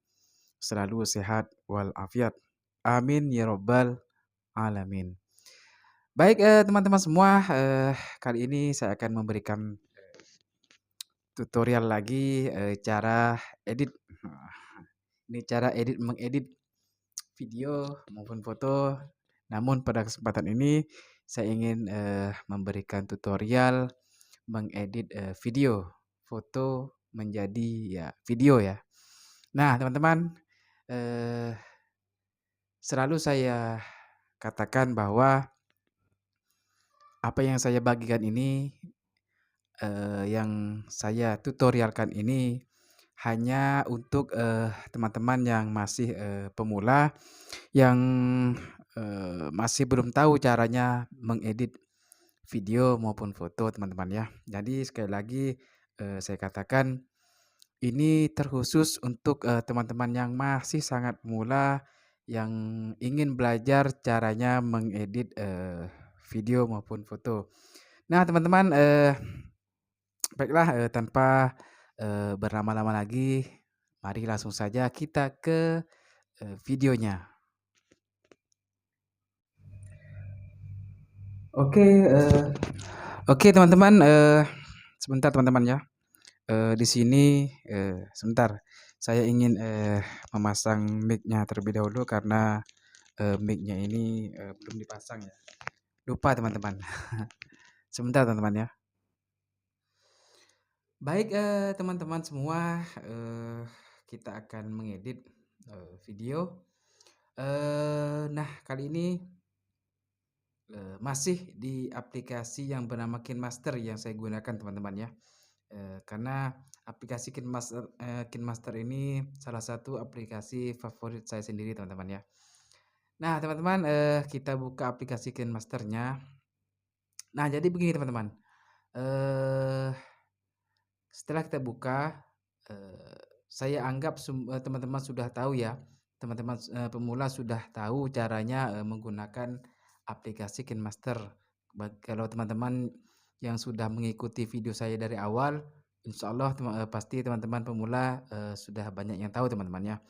selalu sehat walafiat. Amin ya robbal alamin. Baik teman-teman semua, kali ini saya akan memberikan tutorial lagi cara edit. Ini cara mengedit video maupun foto. Namun pada kesempatan ini saya ingin memberikan tutorial mengedit video, foto menjadi ya video ya. Nah teman-teman, selalu saya katakan bahwa apa yang saya bagikan ini, yang saya tutorialkan ini hanya untuk teman-teman yang masih pemula, yang masih belum tahu caranya mengedit video maupun foto teman-teman ya. Jadi sekali lagi saya katakan ini terkhusus untuk teman-teman yang masih sangat pemula, yang ingin belajar caranya mengedit video maupun foto. Nah teman-teman, baiklah tanpa berlama-lama lagi, mari langsung saja kita ke videonya. Oke teman-teman, sebentar teman-teman ya. Di sini sebentar, saya ingin memasang mic-nya terlebih dahulu karena mic-nya ini belum dipasang ya. Lupa teman-teman. Sebentar teman-teman ya. Baik teman-teman semua, kita akan mengedit video. Nah kali ini masih di aplikasi yang bernama KineMaster yang saya gunakan teman-teman ya. Karena aplikasi KineMaster ini salah satu aplikasi favorit saya sendiri teman-teman ya. Nah teman-teman, kita buka aplikasi KineMasternya. Nah jadi begini teman-teman, setelah kita buka, saya anggap teman-teman sudah tahu ya, teman-teman pemula sudah tahu caranya menggunakan aplikasi KineMaster. Kalau teman-teman yang sudah mengikuti video saya dari awal, insya Allah pasti teman-teman pemula sudah banyak yang tahu teman-teman ya.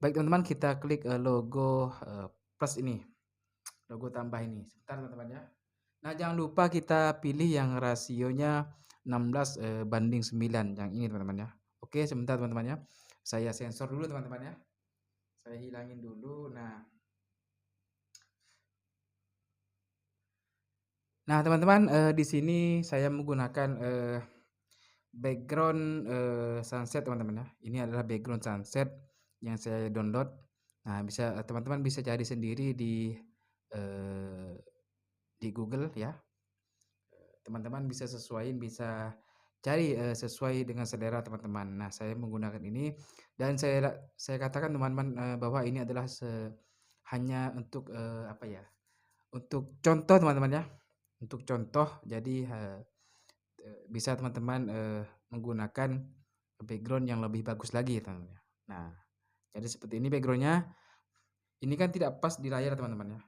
Baik teman-teman, kita klik logo plus ini, logo tambah ini. Sebentar teman-teman ya. Nah jangan lupa kita pilih yang rasionya 16 banding 9, yang ini teman-teman ya. Oke sebentar teman-teman ya, saya sensor dulu teman-teman ya, saya hilangin dulu. Nah teman-teman, di sini saya menggunakan background sunset teman-teman ya. Ini adalah background sunset yang saya download. Nah bisa teman-teman bisa cari sendiri di Google ya. Teman-teman bisa sesuaiin, bisa cari sesuai dengan selera teman-teman. Nah saya menggunakan ini dan saya katakan teman-teman bahwa ini adalah hanya untuk apa ya, untuk contoh teman-teman ya, untuk contoh. Jadi bisa teman-teman menggunakan background yang lebih bagus lagi teman-teman ya. Nah jadi seperti ini backgroundnya. Ini kan tidak pas di layar teman-teman ya.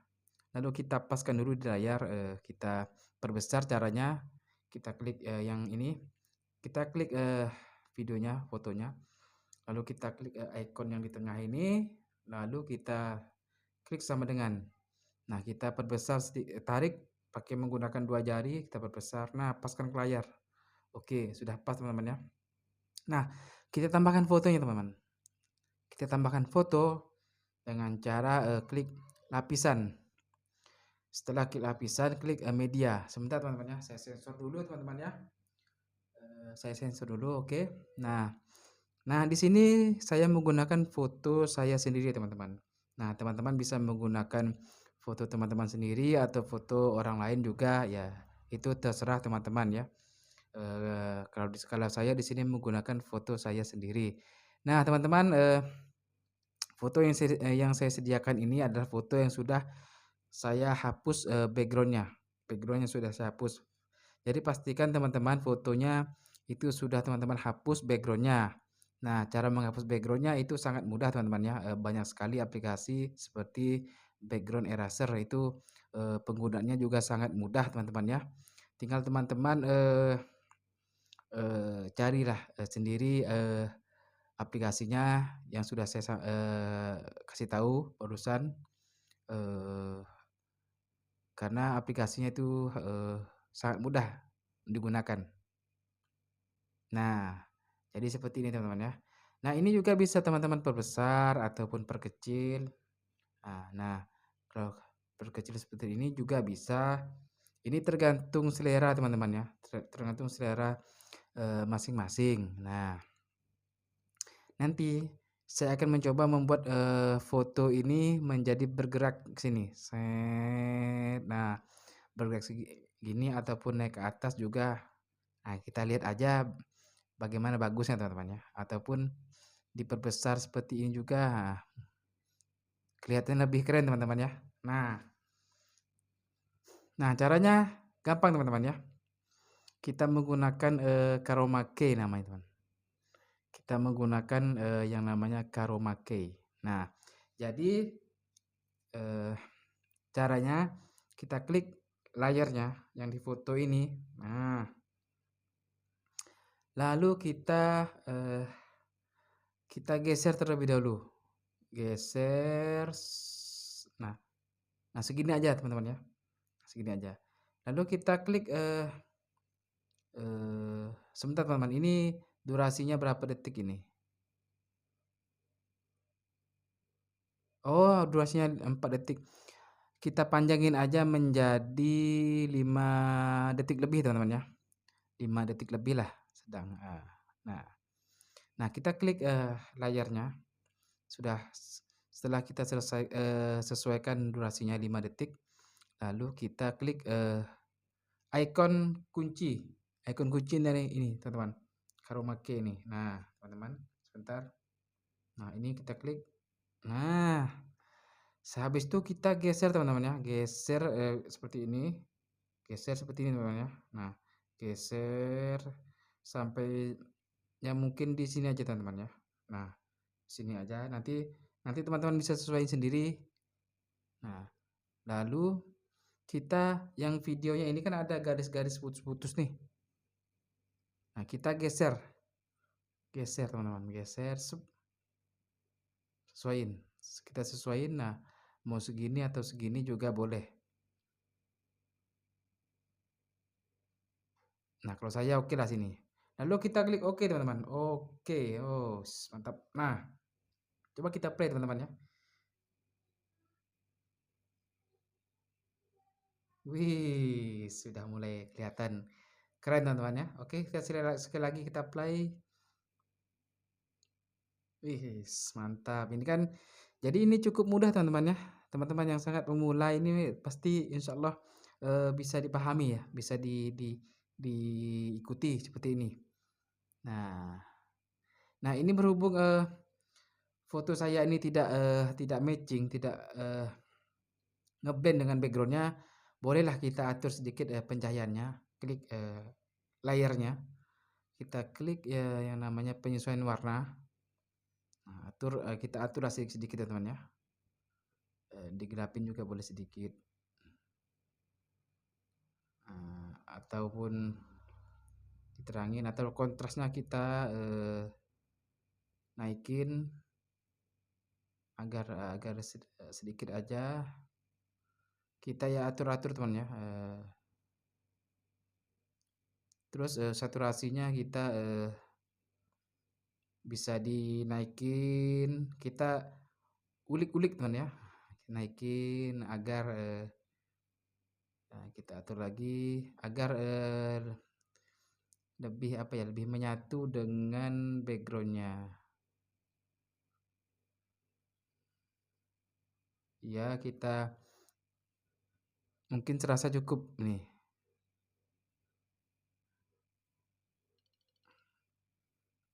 Lalu kita paskan dulu di layar, kita perbesar caranya. Kita klik yang ini, kita klik videonya, fotonya, lalu kita klik icon yang di tengah ini, lalu kita klik sama dengan. Nah kita perbesar, tarik pakai menggunakan 2 jari, kita perbesar. Nah paskan ke layar. Oke sudah pas teman-teman ya. Nah kita tambahkan fotonya teman-teman. Kita tambahkan foto dengan cara klik lapisan. Setelah klik lapisan, klik media. Sebentar teman-teman ya, saya sensor dulu teman-teman ya. Saya sensor dulu, oke. Nah, di sini saya menggunakan foto saya sendiri teman-teman. Nah, teman-teman bisa menggunakan foto teman-teman sendiri atau foto orang lain juga ya. Itu terserah teman-teman ya. Kalau di skala saya di sini menggunakan foto saya sendiri. Nah, teman-teman, foto yang saya sediakan ini adalah foto yang sudah saya hapus, background sudah saya hapus. Jadi pastikan teman-teman fotonya itu sudah teman-teman hapus background-nya. Nah, cara menghapus background-nya itu sangat mudah teman-teman ya, banyak sekali aplikasi seperti background eraser itu, penggunaannya juga sangat mudah teman-teman ya. Tinggal teman-teman, carilah, sendiri, aplikasinya yang sudah saya kasih tahu barusan, eee, karena aplikasinya itu, sangat mudah digunakan. Nah, jadi seperti ini teman-teman ya. Nah, ini juga bisa teman-teman perbesar ataupun perkecil. Nah, kalau perkecil seperti ini juga bisa. Ini tergantung selera teman-teman ya, tergantung selera, masing-masing. Nah, nanti saya akan mencoba membuat, foto ini menjadi bergerak ke sini, set. Nah, bergerak gini ataupun naik ke atas juga. Nah, kita lihat aja bagaimana bagusnya teman-teman ya, ataupun diperbesar seperti ini juga, kelihatan lebih keren teman-teman ya. Nah nah caranya gampang teman-teman ya, kita menggunakan, Chroma Key namanya teman. Kita menggunakan, yang namanya Chroma Key. Nah, jadi, eee, caranya kita klik layarnya yang difoto ini, nah, lalu kita geser terlebih dahulu, geser nah nah segini aja teman-teman ya, segini aja. Lalu kita klik, sebentar teman-teman, ini durasinya berapa detik ini? Oh, durasinya 4 detik. Kita panjangin aja menjadi 5 detik lebih teman-teman ya, 5 detik lebih lah sedang, nah nah kita klik, layarnya, sudah setelah kita sesuaikan durasinya 5 detik, lalu kita klik, ikon kunci dari ini teman-teman, Chroma Key ini. Nah, teman-teman sebentar. Nah, ini kita klik. Nah, sehabis itu kita geser teman-teman ya, geser, seperti ini, geser seperti ini teman-teman ya. Nah, geser sampai ya mungkin di sini aja teman-teman ya. Nah, sini aja, nanti nanti teman-teman bisa sesuaiin sendiri. Nah, lalu kita yang videonya ini kan ada garis-garis putus-putus nih. Nah, kita geser, geser teman-teman, geser, sesuaiin, kita sesuaiin. Nah, mau segini atau segini juga boleh. Nah, kalau saya oke lah sini. Lalu kita klik oke teman-teman, oke, oh mantap. Nah, coba kita play teman-teman ya. Wih, sudah mulai kelihatan keren teman-teman ya. Oke, kita sekali lagi kita play. Wih, mantap. Ini kan jadi ini cukup mudah teman-teman ya. Teman-teman yang sangat pemula ini pasti insya Allah bisa dipahami ya, bisa diikuti seperti ini. Nah, nah ini berhubung foto saya ini tidak matching, tidak ngeblend dengan backgroundnya, bolehlah kita atur sedikit pencahayaannya. Klik layarnya, kita klik yang namanya penyesuaian warna. Nah, kita aturlah sedikit-sedikit ya teman ya. Digelapin juga boleh sedikit. Ataupun diterangin atau kontrasnya kita naikin agar sedikit aja. Kita ya atur-atur teman ya. Terus saturasinya kita bisa dinaikin, kita ulik-ulik teman ya, naikin agar kita atur lagi agar lebih apa ya, lebih menyatu dengan backgroundnya. Ya, kita mungkin serasa cukup nih.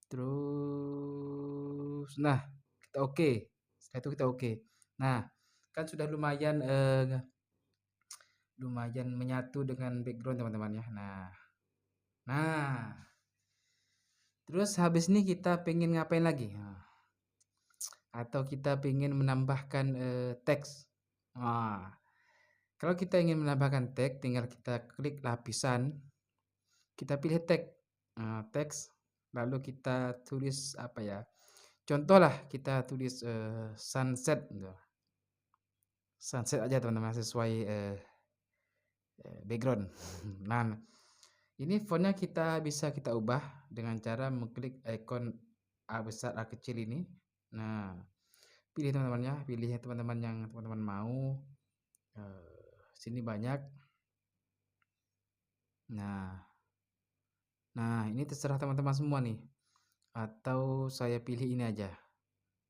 Terus, nah kita oke. Setelah itu kita oke. Nah, kan sudah lumayan menyatu dengan background teman-teman ya. Nah, terus habis ini kita pengen ngapain lagi? Nah, atau kita pengen menambahkan teks. Nah, kalau kita ingin menambahkan teks, tinggal kita klik lapisan, kita pilih teks, lalu kita tulis apa ya? Contoh lah kita tulis sunset gitu. Sunset aja teman-teman sesuai background. Nah, ini fontnya bisa kita ubah dengan cara mengklik ikon A besar A kecil ini. Nah, pilih teman-teman ya, pilih teman-teman yang teman-teman mau. Sini banyak. Nah, ini terserah teman-teman semua nih. Atau saya pilih ini aja.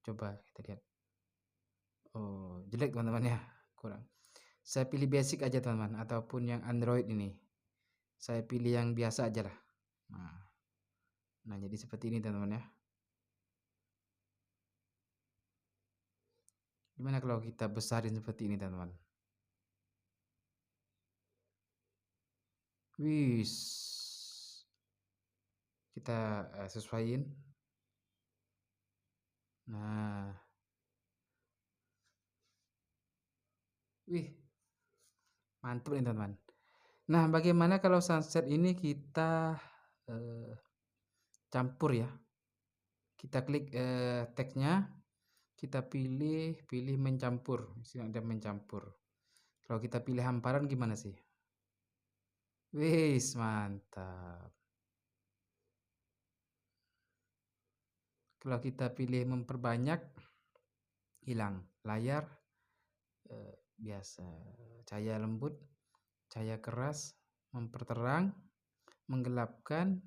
Coba kita lihat. Oh, jelek teman-teman ya, kurang. Saya pilih basic aja teman-teman, ataupun yang Android ini. Saya pilih yang biasa aja lah. Nah, jadi seperti ini teman-teman ya. Gimana kalau kita besarin seperti ini teman-teman? Wis. Kita sesuaiin. Nah. Wih. Mantap nih teman-teman. Nah, bagaimana kalau sunset ini kita campur ya? Kita klik teksnya, kita pilih mencampur. Di sini ada mencampur. Kalau kita pilih hamparan gimana sih? Wis, mantap. Kalau kita pilih memperbanyak, hilang layar biasa, cahaya lembut, cahaya keras, memperterang, menggelapkan,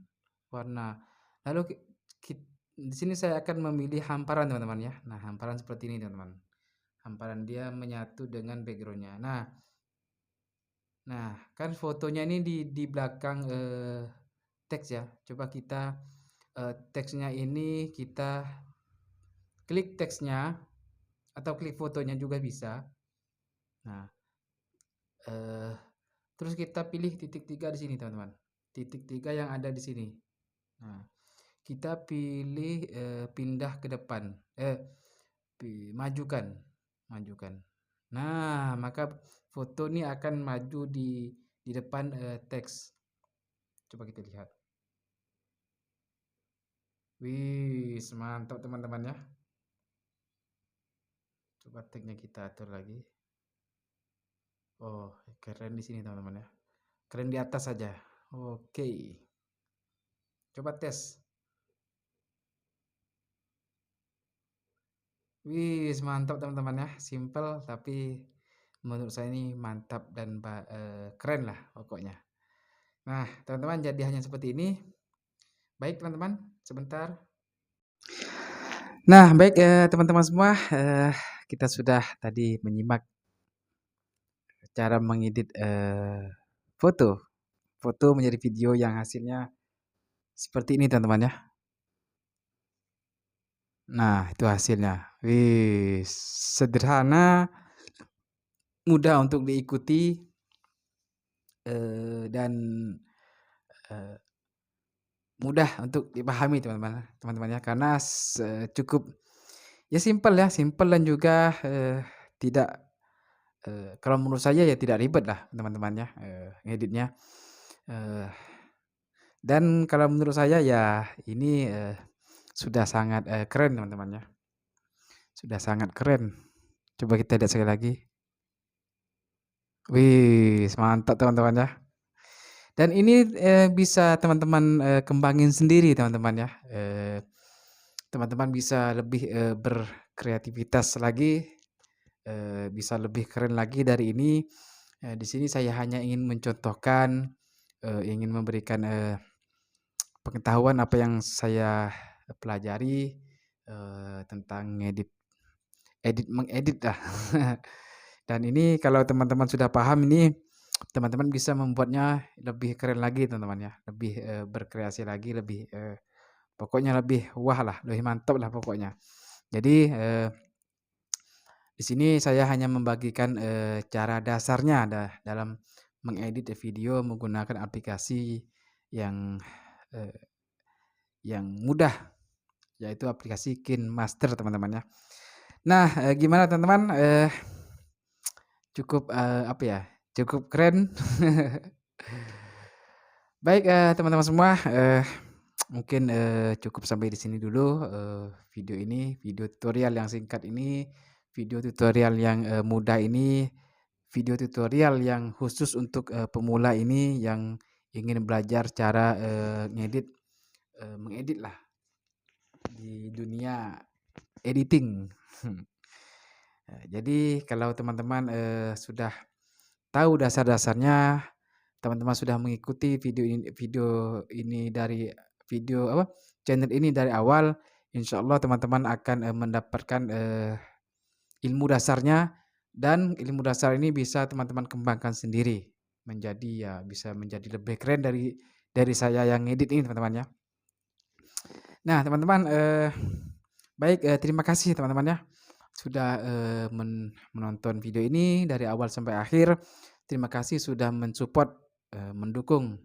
warna. Lalu di sini saya akan memilih hamparan teman-teman ya. Nah, hamparan seperti ini teman-teman. Hamparan dia menyatu dengan backgroundnya. Nah, kan fotonya ini di belakang teks ya. Coba kita teksnya ini kita klik teksnya atau klik fotonya juga bisa. Nah, terus kita pilih titik 3 di sini teman-teman. Titik 3 yang ada di sini. Nah, kita pilih pindah ke depan. Majukan. Nah, maka foto ini akan maju di depan teks. Coba kita lihat. Wih, mantap teman-teman ya. Coba tagnya kita atur lagi. Oh, keren di sini teman-teman ya. Keren di atas saja. Oke. Coba tes. Wih, mantap teman-teman ya. Simple tapi menurut saya ini mantap dan keren lah pokoknya. Nah, teman-teman, jadi hanya seperti ini. Baik teman-teman, sebentar. Nah, baik teman-teman semua, kita sudah tadi menyimak cara mengedit foto menjadi video yang hasilnya seperti ini teman-teman ya. Nah, itu hasilnya. Wih, sederhana, mudah untuk diikuti, dan mudah untuk dipahami teman-teman ya, karena cukup ya simple dan juga tidak kalau menurut saya ya tidak ribet lah teman-teman ya ngeditnya. Dan kalau menurut saya ya ini sudah sangat keren teman-teman ya. Sudah sangat keren. Coba kita lihat sekali lagi. Wih, mantap teman-teman ya. Dan ini bisa teman-teman kembangin sendiri teman-teman ya. Teman-teman bisa lebih berkreativitas lagi, bisa lebih keren lagi dari ini. Di sini saya hanya ingin mencontohkan, ingin memberikan, pengetahuan apa yang saya pelajari, tentang mengedit lah. Dan ini kalau teman-teman sudah paham ini, teman-teman bisa membuatnya lebih keren lagi teman-teman ya, lebih, berkreasi lagi, lebih, pokoknya lebih wah lah, lebih mantap lah pokoknya. Jadi, di sini saya hanya membagikan, cara dasarnya dalam mengedit video menggunakan aplikasi yang, eee, yang mudah, yaitu aplikasi KineMaster teman-teman ya. Nah, gimana teman-teman, cukup, apa ya, cukup keren? Baik, teman-teman semua, mungkin, cukup sampai di sini dulu, video ini, video tutorial yang singkat ini, video tutorial yang, mudah ini, video tutorial yang khusus untuk, pemula ini yang ingin belajar cara, mengedit lah di dunia editing. Jadi kalau teman-teman, sudah tahu dasar-dasarnya, teman-teman sudah mengikuti video ini dari video apa, channel ini dari awal, insya Allah teman-teman akan, mendapatkan, ilmu dasarnya dan ilmu dasar ini bisa teman-teman kembangkan sendiri menjadi ya bisa menjadi lebih keren dari saya yang ngedit ini teman-teman ya. Nah teman-teman, baik, terima kasih teman-teman ya, sudah, menonton video ini dari awal sampai akhir. Terima kasih sudah mensupport, mendukung,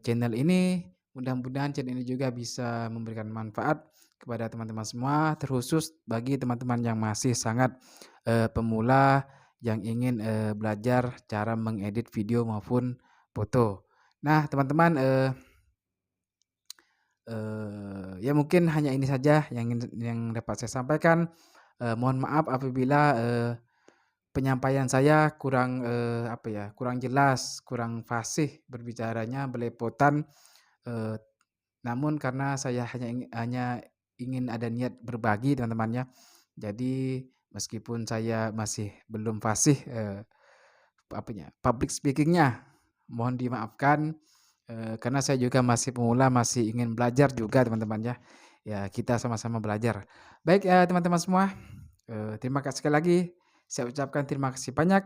channel ini. Mudah-mudahan channel ini juga bisa memberikan manfaat kepada teman-teman semua, terkhusus bagi teman-teman yang masih sangat, pemula yang ingin, belajar cara mengedit video maupun foto. Nah teman-teman, ya mungkin hanya ini saja yang dapat saya sampaikan. Mohon maaf apabila, penyampaian saya kurang, apa ya, kurang jelas, kurang fasih berbicaranya, belepotan, eee, namun karena saya hanya ingin ada niat berbagi teman-teman ya. Jadi meskipun saya masih belum fasih, apanya, public speaking-nya, mohon dimaafkan. Karena saya juga masih pemula, masih ingin belajar juga teman-teman ya. Ya kita sama-sama belajar. Baik, teman-teman semua, terima kasih sekali lagi. Saya ucapkan terima kasih banyak,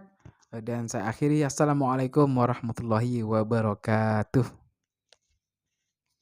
dan saya akhiri. Assalamualaikum warahmatullahi wabarakatuh.